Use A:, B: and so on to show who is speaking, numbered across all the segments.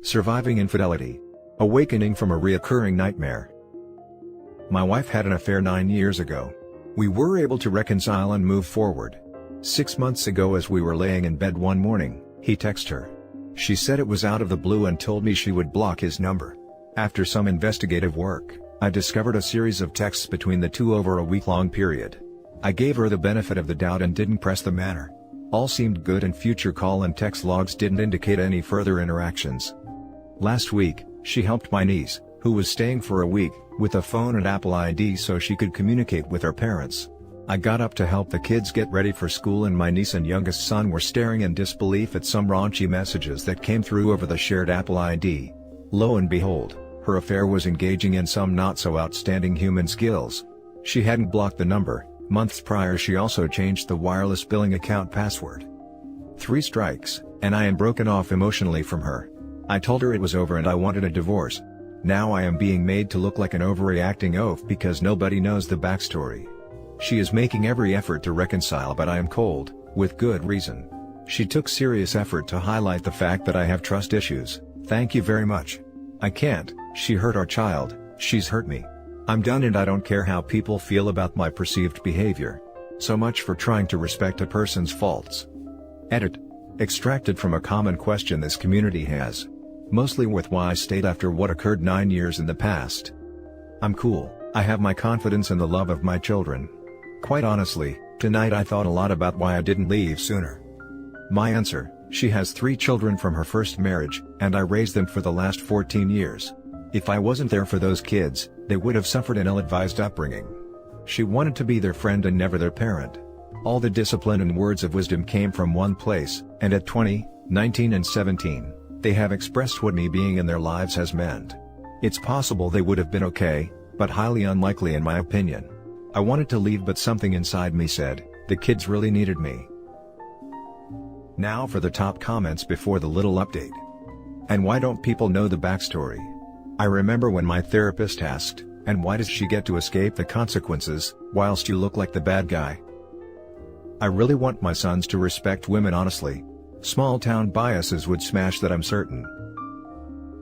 A: Surviving infidelity. Awakening from a reoccurring nightmare. My wife had an affair 9 years ago. We were able to reconcile and move forward. 6 months ago, as we were laying in bed one morning, he texted her. She said it was out of the blue and told me she would block his number. After some investigative work, I discovered a series of texts between the two over a week-long period. I gave her the benefit of the doubt and didn't press the matter. All seemed good and future call and text logs didn't indicate any further interactions. Last week, she helped my niece, who was staying for a week, with a phone and Apple ID so she could communicate with her parents. I got up to help the kids get ready for school, and my niece and youngest son were staring in disbelief at some raunchy messages that came through over the shared Apple ID. Lo and behold, her affair was engaging in some not-so-outstanding human skills. She hadn't blocked the number. Months prior, she also changed the wireless billing account password. 3 strikes, and I am broken off emotionally from her. I told her it was over and I wanted a divorce. Now I am being made to look like an overreacting oaf because nobody knows the backstory. She is making every effort to reconcile, but I am cold, with good reason. She took serious effort to highlight the fact that I have trust issues. Thank you very much. I can't. She hurt our child, she's hurt me. I'm done and I don't care how people feel about my perceived behavior. So much for trying to respect a person's faults. Edit. Extracted from a common question this community has. Mostly with why I stayed after what occurred 9 years in the past. I'm cool, I have my confidence and the love of my children. Quite honestly, tonight I thought a lot about why I didn't leave sooner. My answer: she has 3 children from her first marriage, and I raised them for the last 14 years. If I wasn't there for those kids, they would have suffered an ill-advised upbringing. She wanted to be their friend and never their parent. All the discipline and words of wisdom came from one place, and at 20, 19 and 17, they have expressed what me being in their lives has meant. It's possible they would have been okay, but highly unlikely in my opinion. I wanted to leave, but something inside me said, the kids really needed me. Now for the top comments before the little update. And why don't people know the backstory? I remember when my therapist asked, and why does she get to escape the consequences, whilst you look like the bad guy? I really want my sons to respect women honestly. Small-town biases would smash that, I'm certain.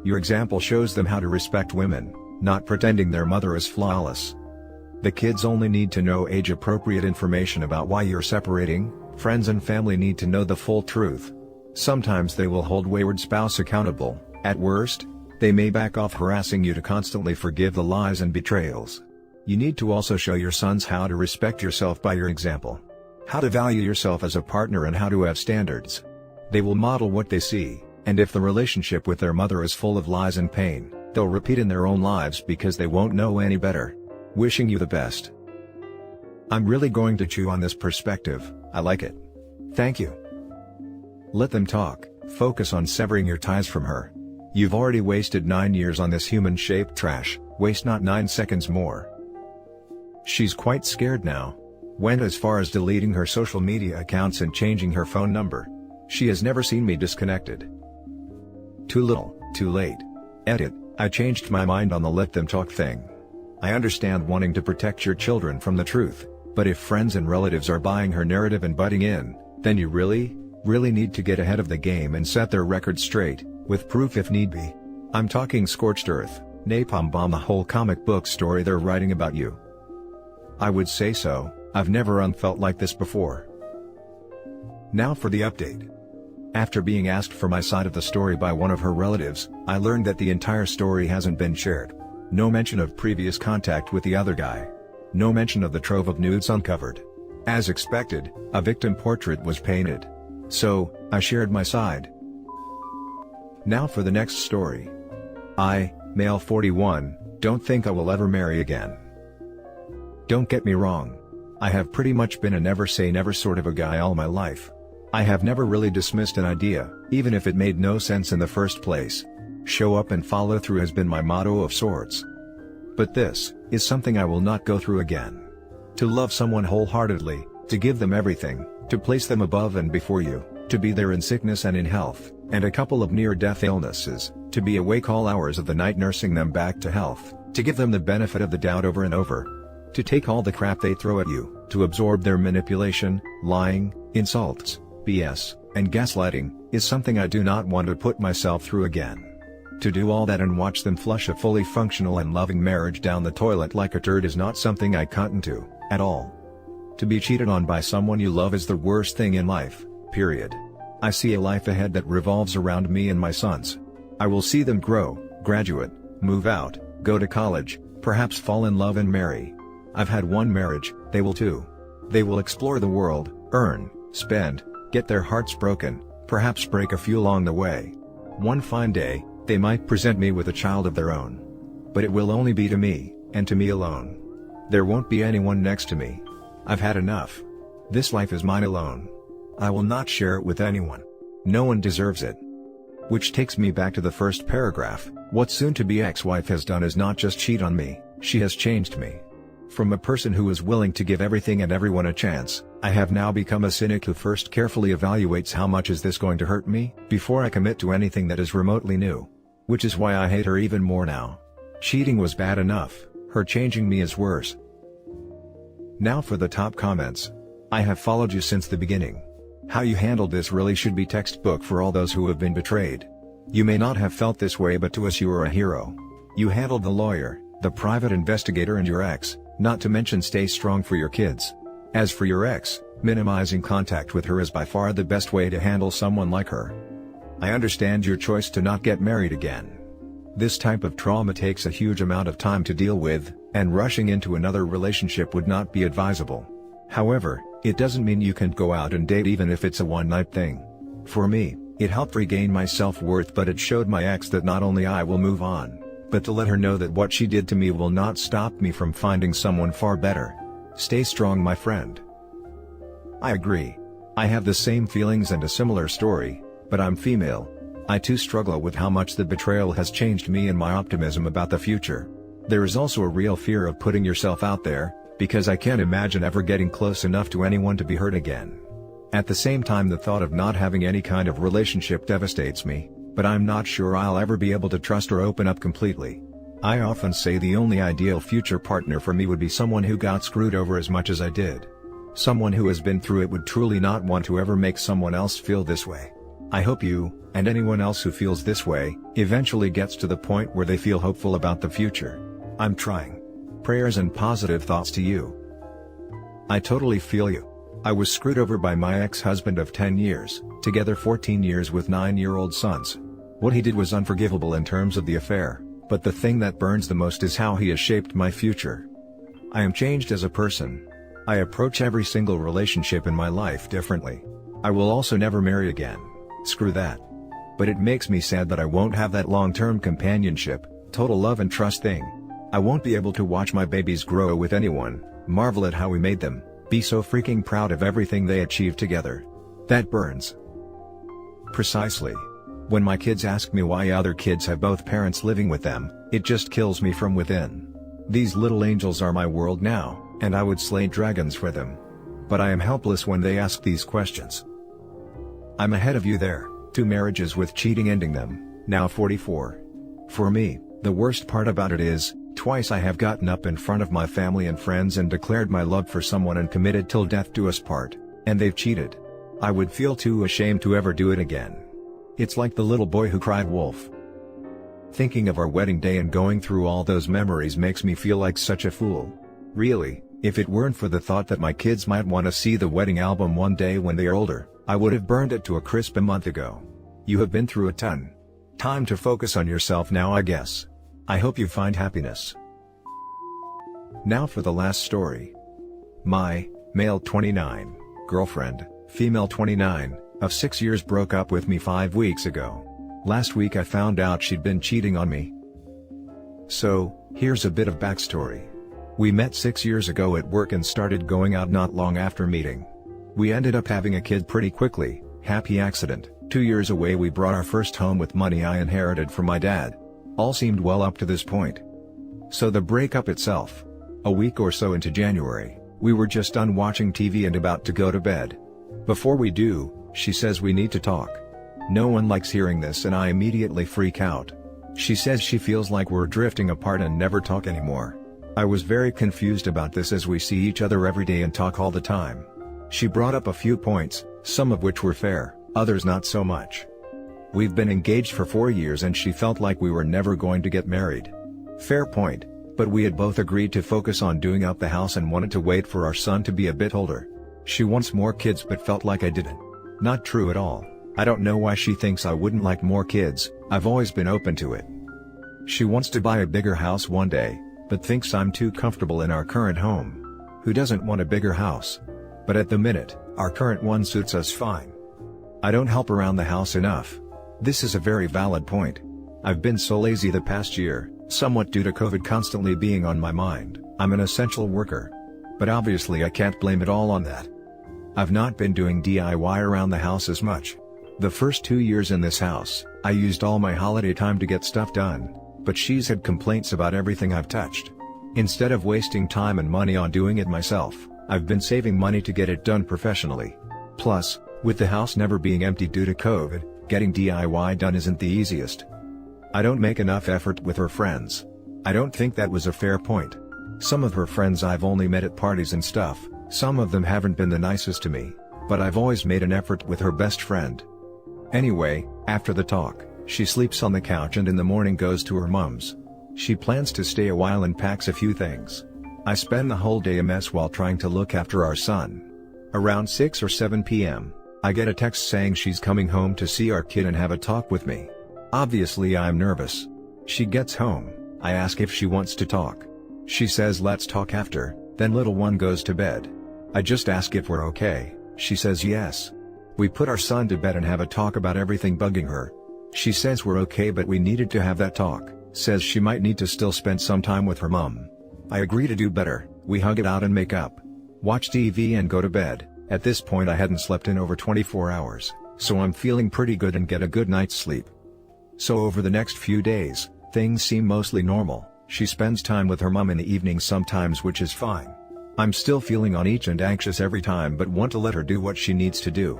A: Your example shows them how to respect women, not pretending their mother is flawless. The kids only need to know age-appropriate information about why you're separating. Friends and family need to know the full truth. Sometimes they will hold wayward spouse accountable. At worst, they may back off harassing you to constantly forgive the lies and betrayals. You need to also show your sons how to respect yourself by your example. How to value yourself as a partner and how to have standards. They will model what they see, and if the relationship with their mother is full of lies and pain, they'll repeat in their own lives because they won't know any better. Wishing you the best. I'm really going to chew on this perspective, I like it. Thank you. Let them talk, focus on severing your ties from her. You've already wasted 9 years on this human-shaped trash, waste not 9 seconds more. She's quite scared now. Went as far as deleting her social media accounts and changing her phone number. She has never seen me disconnected. Too little, too late. Edit. I changed my mind on the let them talk thing. I understand wanting to protect your children from the truth, but if friends and relatives are buying her narrative and butting in, then you really need to get ahead of the game and set their record straight, with proof if need be. I'm talking scorched earth, napalm bomb, the whole comic book story they're writing about you. I would say so. I've never unfelt like this before. Now for the update. After being asked for my side of the story by one of her relatives, I learned that the entire story hasn't been shared. No mention of previous contact with the other guy. No mention of the trove of nudes uncovered. As expected, a victim portrait was painted. So, I shared my side. Now for the next story. I, male 41, don't think I will ever marry again. Don't get me wrong. I have pretty much been a never say never sort of a guy all my life. I have never really dismissed an idea, even if it made no sense in the first place. Show up and follow through has been my motto of sorts. But this is something I will not go through again. To love someone wholeheartedly, to give them everything, to place them above and before you, to be there in sickness and in health, and a couple of near-death illnesses, to be awake all hours of the night nursing them back to health, to give them the benefit of the doubt over and over. To take all the crap they throw at you, to absorb their manipulation, lying, insults, BS, and gaslighting, is something I do not want to put myself through again. To do all that and watch them flush a fully functional and loving marriage down the toilet like a turd is not something I cotton to, at all. To be cheated on by someone you love is the worst thing in life, period. I see a life ahead that revolves around me and my sons. I will see them grow, graduate, move out, go to college, perhaps fall in love and marry. I've had one marriage, they will too. They will explore the world, earn, spend, get their hearts broken, perhaps break a few along the way. One fine day, they might present me with a child of their own. But it will only be to me, and to me alone. There won't be anyone next to me. I've had enough. This life is mine alone. I will not share it with anyone. No one deserves it. Which takes me back to the first paragraph. What soon-to-be ex-wife has done is not just cheat on me, she has changed me. From a person who is willing to give everything and everyone a chance, I have now become a cynic who first carefully evaluates how much is this going to hurt me, before I commit to anything that is remotely new. Which is why I hate her even more now. Cheating was bad enough, her changing me is worse. Now for the top comments. I have followed you since the beginning. How you handled this really should be textbook for all those who have been betrayed. You may not have felt this way, but to us you are a hero. You handled the lawyer, the private investigator and your ex, not to mention stay strong for your kids. As for your ex, minimizing contact with her is by far the best way to handle someone like her. I understand your choice to not get married again. This type of trauma takes a huge amount of time to deal with, and rushing into another relationship would not be advisable. However, it doesn't mean you can't go out and date even if it's a one-night thing. For me, it helped regain my self-worth, but it showed my ex that not only I will move on, but to let her know that what she did to me will not stop me from finding someone far better. Stay strong, my friend. I agree. I have the same feelings and a similar story, but I'm female. I too struggle with how much the betrayal has changed me and my optimism about the future. There is also a real fear of putting yourself out there, because I can't imagine ever getting close enough to anyone to be hurt again. At the same time, the thought of not having any kind of relationship devastates me, but I'm not sure I'll ever be able to trust or open up completely. I often say the only ideal future partner for me would be someone who got screwed over as much as I did. Someone who has been through it would truly not want to ever make someone else feel this way. I hope you, and anyone else who feels this way, eventually gets to the point where they feel hopeful about the future. I'm trying. Prayers and positive thoughts to you. I totally feel you. I was screwed over by my ex-husband of 10 years, together 14 years with 9-year-old sons. What he did was unforgivable in terms of the affair, but the thing that burns the most is how he has shaped my future. I am changed as a person. I approach every single relationship in my life differently. I will also never marry again. Screw that. But it makes me sad that I won't have that long-term companionship, total love and trust thing. I won't be able to watch my babies grow with anyone, marvel at how we made them, be so freaking proud of everything they achieved together. That burns. Precisely. When my kids ask me why other kids have both parents living with them, it just kills me from within. These little angels are my world now, and I would slay dragons for them. But I am helpless when they ask these questions. I'm ahead of you there, 2 marriages with cheating ending them, now 44. For me, the worst part about it is, twice I have gotten up in front of my family and friends and declared my love for someone and committed till death do us part, and they've cheated. I would feel too ashamed to ever do it again. It's like the little boy who cried wolf. Thinking of our wedding day and going through all those memories makes me feel like such a fool. Really, if it weren't for the thought that my kids might want to see the wedding album one day when they are older, I would have burned it to a crisp a month ago. You have been through a ton. Time to focus on yourself now, I guess. I hope you find happiness. Now for the last story. My, male 29, girlfriend, female 29, of 6 years broke up with me 5 weeks ago. Last week I found out she'd been cheating on me. So, here's a bit of backstory. We met 6 years ago at work and started going out not long after meeting. We ended up having a kid pretty quickly, happy accident. 2 years away we brought our first home with money I inherited from my dad. All seemed well up to this point. So the breakup itself. A week or so into January, we were just done watching TV and about to go to bed. Before we do, she says we need to talk. No one likes hearing this and I immediately freak out. She says she feels like we're drifting apart and never talk anymore. I was very confused about this as we see each other every day and talk all the time. She brought up a few points, some of which were fair, others not so much. We've been engaged for 4 years and she felt like we were never going to get married. Fair point, but we had both agreed to focus on doing up the house and wanted to wait for our son to be a bit older. She wants more kids but felt like I didn't. Not true at all. I don't know why she thinks I wouldn't like more kids, I've always been open to it. She wants to buy a bigger house one day, but thinks I'm too comfortable in our current home. Who doesn't want a bigger house? But at the minute, our current one suits us fine. I don't help around the house enough. This is a very valid point. I've been so lazy the past year, somewhat due to COVID constantly being on my mind. I'm an essential worker. But obviously I can't blame it all on that. I've not been doing DIY around the house as much. The first 2 years in this house, I used all my holiday time to get stuff done, but she's had complaints about everything I've touched. Instead of wasting time and money on doing it myself, I've been saving money to get it done professionally. Plus, with the house never being empty due to COVID, getting DIY done isn't the easiest. I don't make enough effort with her friends. I don't think that was a fair point. Some of her friends I've only met at parties and stuff, some of them haven't been the nicest to me, but I've always made an effort with her best friend. Anyway, after the talk, she sleeps on the couch and in the morning goes to her mom's. She plans to stay a while and packs a few things. I spend the whole day a mess while trying to look after our son. Around 6 or 7 p.m., I get a text saying she's coming home to see our kid and have a talk with me. Obviously I'm nervous. She gets home, I ask if she wants to talk. She says let's talk after, then little one goes to bed. I just ask if we're okay, she says yes. We put our son to bed and have a talk about everything bugging her. She says we're okay but we needed to have that talk, says she might need to still spend some time with her mom. I agree to do better, we hug it out and make up. Watch TV and go to bed. At this point I hadn't slept in over 24 hours, so I'm feeling pretty good and get a good night's sleep. So over the next few days, things seem mostly normal. She spends time with her mom in the evening sometimes, which is fine. I'm still feeling on edge and anxious every time but want to let her do what she needs to do.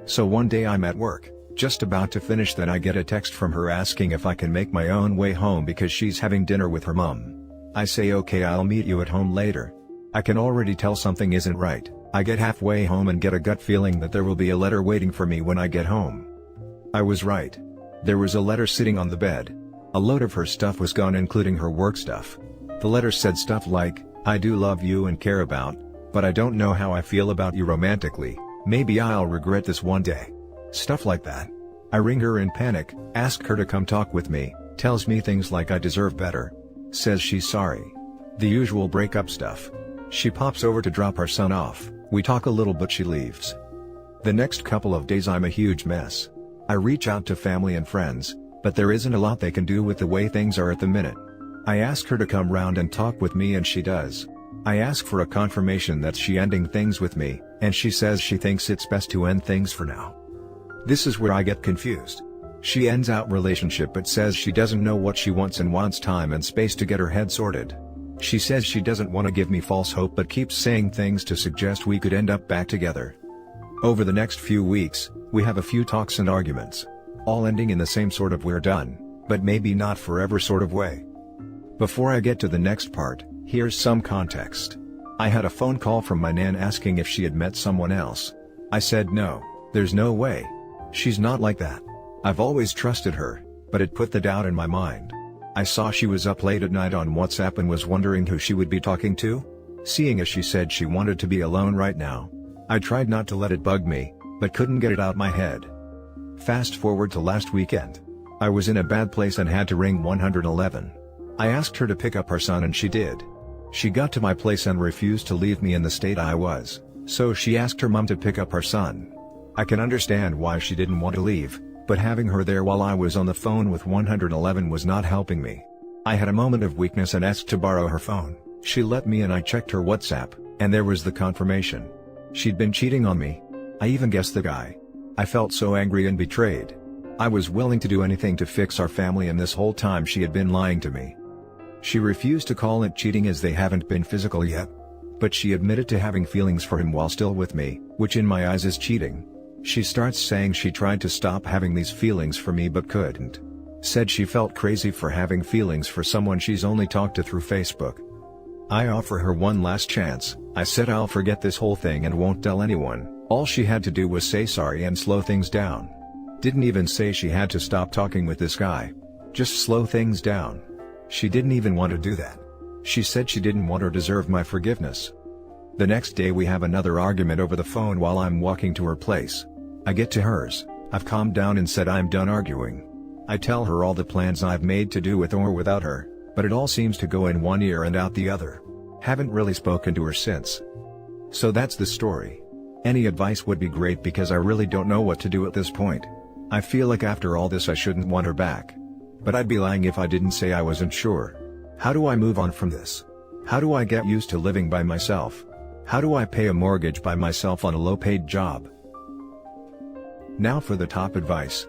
A: So one day I'm at work, just about to finish, then I get a text from her asking if I can make my own way home because she's having dinner with her mom. I say okay, I'll meet you at home later. I can already tell something isn't right. I get halfway home and get a gut feeling that there will be a letter waiting for me when I get home. I was right. There was a letter sitting on the bed. A load of her stuff was gone, including her work stuff. The letter said stuff like, I do love you and care about, but I don't know how I feel about you romantically, maybe I'll regret this one day. Stuff like that. I ring her in panic, ask her to come talk with me, tells me things like I deserve better. Says she's sorry. The usual breakup stuff. She pops over to drop our son off, we talk a little but she leaves. The next couple of days I'm a huge mess. I reach out to family and friends, but there isn't a lot they can do with the way things are at the minute. I ask her to come round and talk with me and she does. I ask for a confirmation that she ending things with me, and she says she thinks it's best to end things for now. This is where I get confused. She ends out relationship but says she doesn't know what she wants and wants time and space to get her head sorted. She says she doesn't want to give me false hope but keeps saying things to suggest we could end up back together. Over the next few weeks, we have a few talks and arguments. All ending in the same sort of we're done, but maybe not forever sort of way. Before I get to the next part, here's some context. I had a phone call from my nan asking if she had met someone else. I said no, there's no way. She's not like that. I've always trusted her, but it put the doubt in my mind. I saw she was up late at night on WhatsApp and was wondering who she would be talking to. Seeing as she said she wanted to be alone right now, I tried not to let it bug me, but couldn't get it out my head. Fast forward to last weekend. I was in a bad place and had to ring 111. I asked her to pick up her son and she did. She got to my place and refused to leave me in the state I was, so she asked her mom to pick up her son. I can understand why she didn't want to leave, but having her there while I was on the phone with 111 was not helping me. I had a moment of weakness and asked to borrow her phone. She let me and I checked her WhatsApp, and there was the confirmation. She'd been cheating on me. I even guessed the guy. I felt so angry and betrayed. I was willing to do anything to fix our family, and this whole time she had been lying to me. She refused to call it cheating as they haven't been physical yet. But she admitted to having feelings for him while still with me, which in my eyes is cheating. She starts saying she tried to stop having these feelings for me but couldn't. Said she felt crazy for having feelings for someone she's only talked to through Facebook. I offer her one last chance. I said I'll forget this whole thing and won't tell anyone. All she had to do was say sorry and slow things down. Didn't even say she had to stop talking with this guy. Just slow things down. She didn't even want to do that. She said she didn't want or deserve my forgiveness. The next day we have another argument over the phone while I'm walking to her place. I get to hers. I've calmed down and said I'm done arguing. I tell her all the plans I've made to do with or without her, but it all seems to go in one ear and out the other. Haven't really spoken to her since. So that's the story. Any advice would be great because I really don't know what to do at this point. I feel like after all this I shouldn't want her back. But I'd be lying if I didn't say I wasn't sure. How do I move on from this? How do I get used to living by myself? How do I pay a mortgage by myself on a low-paid job? Now for the top advice.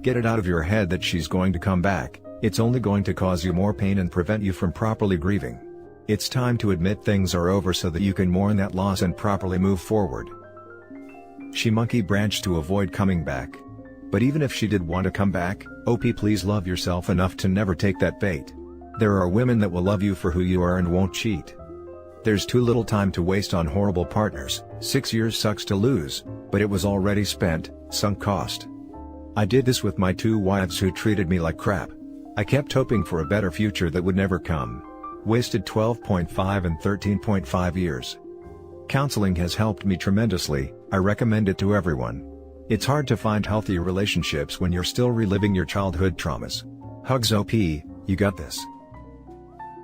A: Get it out of your head that she's going to come back. It's only going to cause you more pain and prevent you from properly grieving. It's time to admit things are over so that you can mourn that loss and properly move forward. She monkey branched to avoid coming back. But even if she did want to come back, OP, please love yourself enough to never take that bait. There are women that will love you for who you are and won't cheat. There's too little time to waste on horrible partners. 6 years sucks to lose, but it was already spent, sunk cost. I did this with my 2 wives who treated me like crap. I kept hoping for a better future that would never come. Wasted 12.5 and 13.5 years. Counseling has helped me tremendously. I recommend it to everyone. It's hard to find healthy relationships when you're still reliving your childhood traumas. Hugs OP, you got this.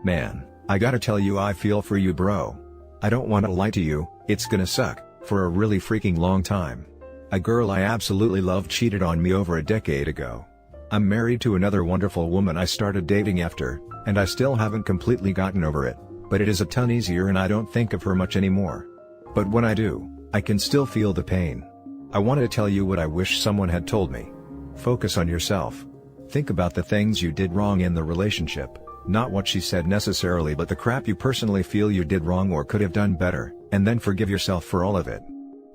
A: Man, I gotta tell you, I feel for you, bro. I don't wanna lie to you, it's gonna suck, for a really freaking long time. A girl I absolutely loved cheated on me over a decade ago. I'm married to another wonderful woman I started dating after, and I still haven't completely gotten over it, but it is a ton easier and I don't think of her much anymore. But when I do, I can still feel the pain. I want to tell you what I wish someone had told me. Focus on yourself. Think about the things you did wrong in the relationship, not what she said necessarily, but the crap you personally feel you did wrong or could have done better, and then forgive yourself for all of it.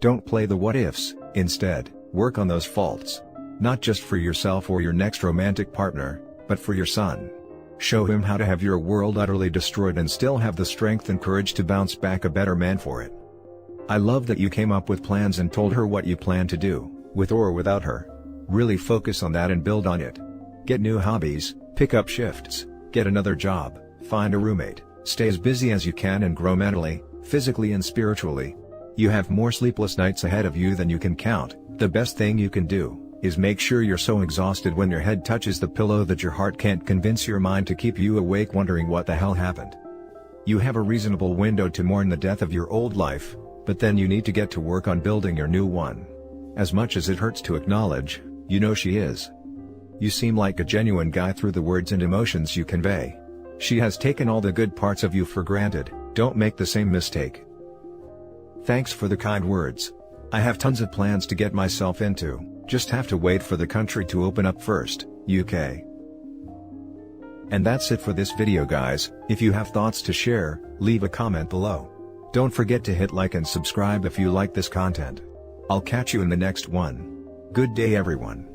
A: Don't play the what ifs, instead, work on those faults. Not just for yourself or your next romantic partner, but for your son. Show him how to have your world utterly destroyed and still have the strength and courage to bounce back a better man for it. I love that you came up with plans and told her what you plan to do, with or without her. Really focus on that and build on it. Get new hobbies, pick up shifts, get another job, find a roommate, stay as busy as you can and grow mentally, physically and spiritually. You have more sleepless nights ahead of you than you can count. The best thing you can do is make sure you're so exhausted when your head touches the pillow that your heart can't convince your mind to keep you awake wondering what the hell happened. You have a reasonable window to mourn the death of your old life, but then you need to get to work on building your new one. As much as it hurts to acknowledge, you know she is. You seem like a genuine guy through the words and emotions you convey. She has taken all the good parts of you for granted. Don't make the same mistake. Thanks for the kind words. I have tons of plans to get myself into, just have to wait for the country to open up first, UK. And that's it for this video, guys. If you have thoughts to share, leave a comment below. Don't forget to hit like and subscribe if you like this content. I'll catch you in the next one. Good day, everyone.